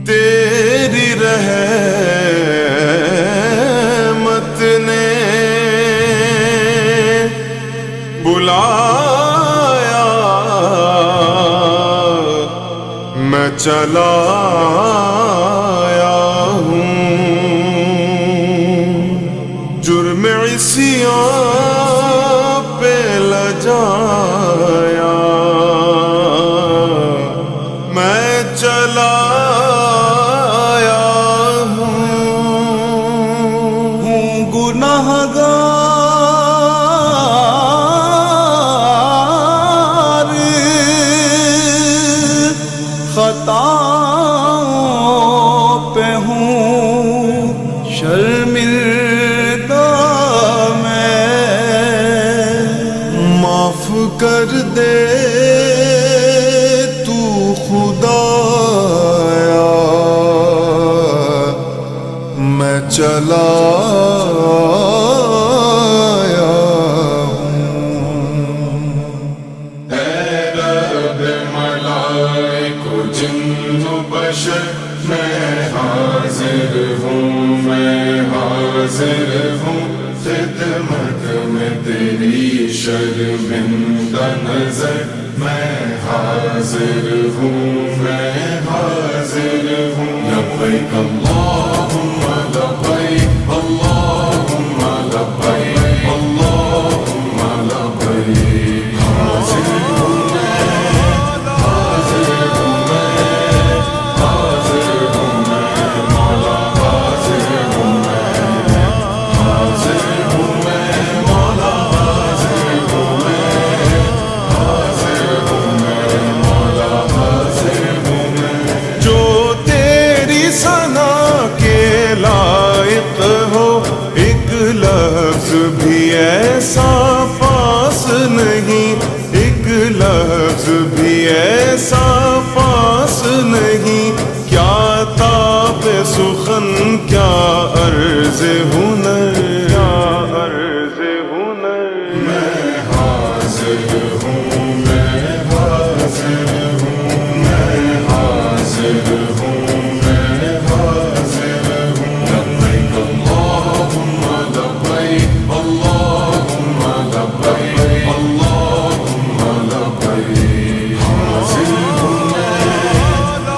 تیری رحمت نے بلایا میں چلا آیا ہوں، جرم عصیان پہ لجایا میں چلا خطاؤں پہ ہوں شرمندہ میں، معاف کر دے تو خدایا میں چلا آیا ہوں۔ اے رب ملائک و جن و بشر میں حاضر ہوں، میں حاضر ہوں خدمت میں تیری شرمندہ نظر، میں حاضر ہوں، میں حاضر ہوں۔ لبیک اللہم لبیک اللہم لبیک اللہم لبیک، حاضر ہوں میں، حاضر ہوں میں، حاضر ہوں میں مولا، حاضر ہوں میں، حاضر ہوں میں مولا، حاضر ہوں میں، حاضر ہوں میں مولا، حاضر ہوں میں۔ جو تیری ثنا کے لائق ہو، ایک لفظ بھی ایسا پاس نہیں، ایک لفظ بھی ایسا پاس نہیں، کیا تاب سخن کیا عرض ہنر، کیا عرض ہنر۔ میں حاضر ہوں، میں حاضر ہوں، میں حاضر ہوں، میں حاضر ہوں۔ لبیک اللہم لبیک اللہم لبیک اللہم لبیک، حاضر ہوں میں،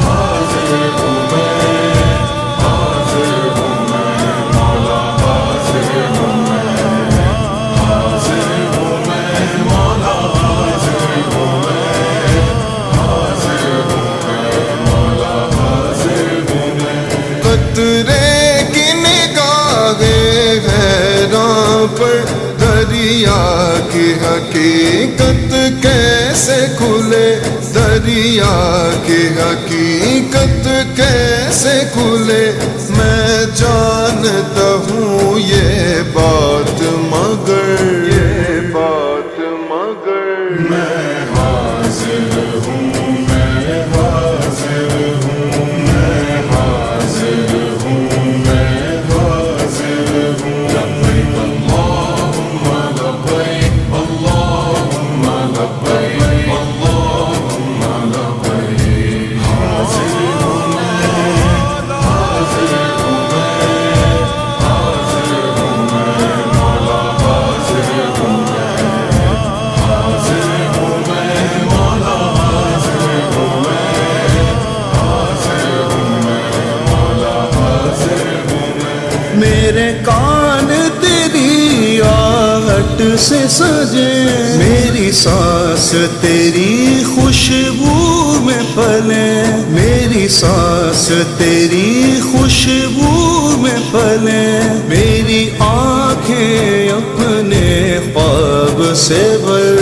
حاضر ہوں میں، حاضر ہوں میں مولا، حاضر ہوں میں، حاضر ہوں میں مولا، حاضر ہوں میں، حاضر ہوں میں مولا، حاضر ہوں میں۔ قطرے کی نگاہ حیراں پر دریا کی حقیقت کیسے کھلے، دریا کی حقیقت کیسے کھلے، میں جانتا ہوں یہ بات مگر، یہ بات مگر میں حاضر ہوں، میں حاضر ہوں، میں حاضر ہوں، میں حاضر ہوں۔ لبیک اللہم لبیک اللہم لبیک اللہم لبیک، حاضر ہوں میں، حاضر ہوں میں، حاضر ہوں میں مولا، حاضر ہوں میں، حاضر ہوں میں مولا، حاضر ہوں میں، حاضر ہوں میں مولا، حاضر ہوں میں۔ میرے کان تیری آہٹ سے سجے، میری سانس تیری خوشبو میں پلے، میری سانس تیری خوشبو میں پلے، میری آنکھیں اپنے خواب سے بھر،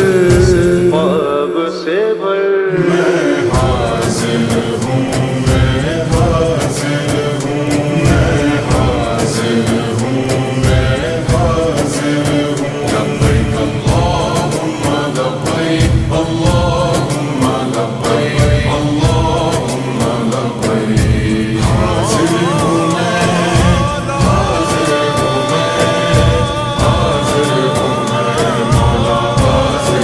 خواب سے بھر۔ میں حاضر ہوں، میں حاضر ہوں، میں حاضر ہوں، میں حاضر ہوں۔ لبیک اللہم لبیک اللہم لبیک اللہم لبیک، حاضر ہوں میں، حاضر ہوں میں، حاضر ہوں میں مولا، حاضر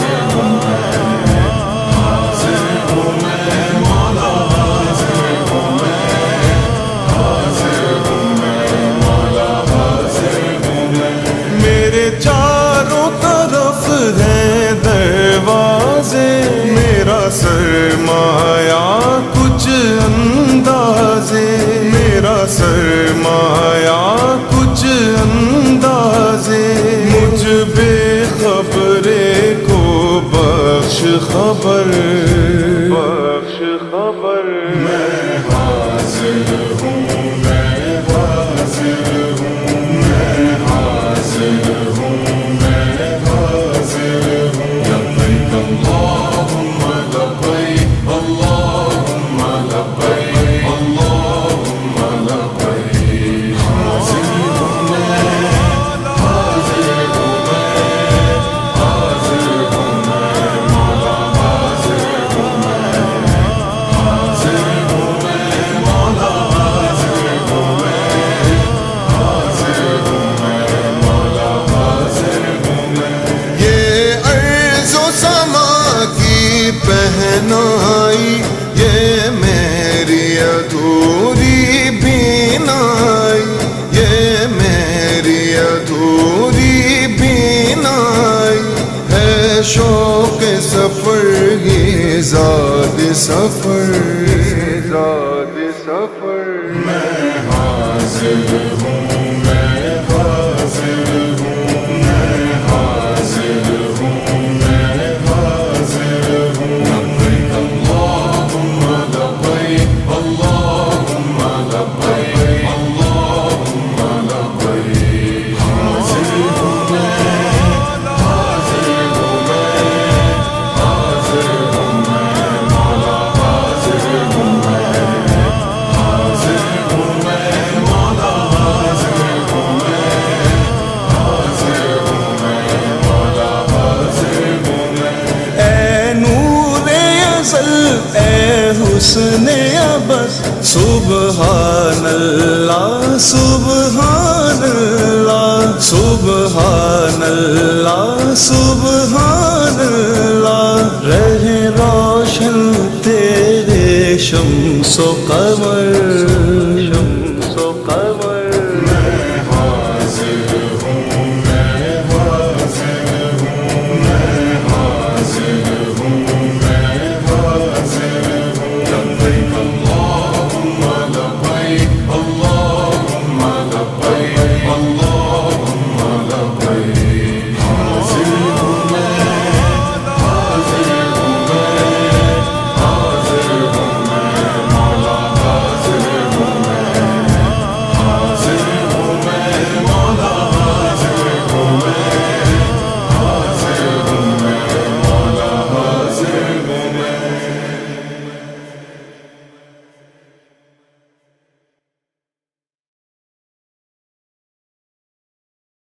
سرمایہ کچھ اندازے، میرا سرمایہ کچھ اندازے، مجھ بے خبرے کو بخش خبر، بخش خبر۔ میں حاضر ہوں، میں حاضر ہوں، میں حاضر ہوں، میں حاضر ہوں۔ لبیک اللہم لبیک، اللہم لبیک، اللہم لبیک۔ حاضر ہوں میں، حاضر ہوں میں، حاضر ہوں میں، مولا حاضر ہوں میں، حاضر ہوں میں، مولا حاضر ہوں میں، حاضر ہوں میں، مولا حاضر ہوں میں۔ یہ ارض و سما کی پہنائی، یہ میری ادھوری بینائی، یہ میری ادھوری بینائی ہے، شوق سفر ہی زاد سفر، زاد سفر۔ میں حاضر ہوں، میں حاضر ہوں، میں حاضر ہوں، میں حاضر ہوں۔ لبیک اللہم لبیک، اللہم لبیک، اللہم لبیک۔ حاضر ہوں میں، حاضر ہوں میں، حاضر ہوں میں، مولا حاضر ہوں میں، حاضر ہوں میں، مولا حاضر ہوں میں، حاضر ہوں میں، مولا حاضر ہوں میں۔ اے نور ازل، اے حسن ابد، سبحان اللہ، سبحان اللہ، سبحان اللہ، سبحان اللہ۔ رہے روشن تیرے شمس و قمر،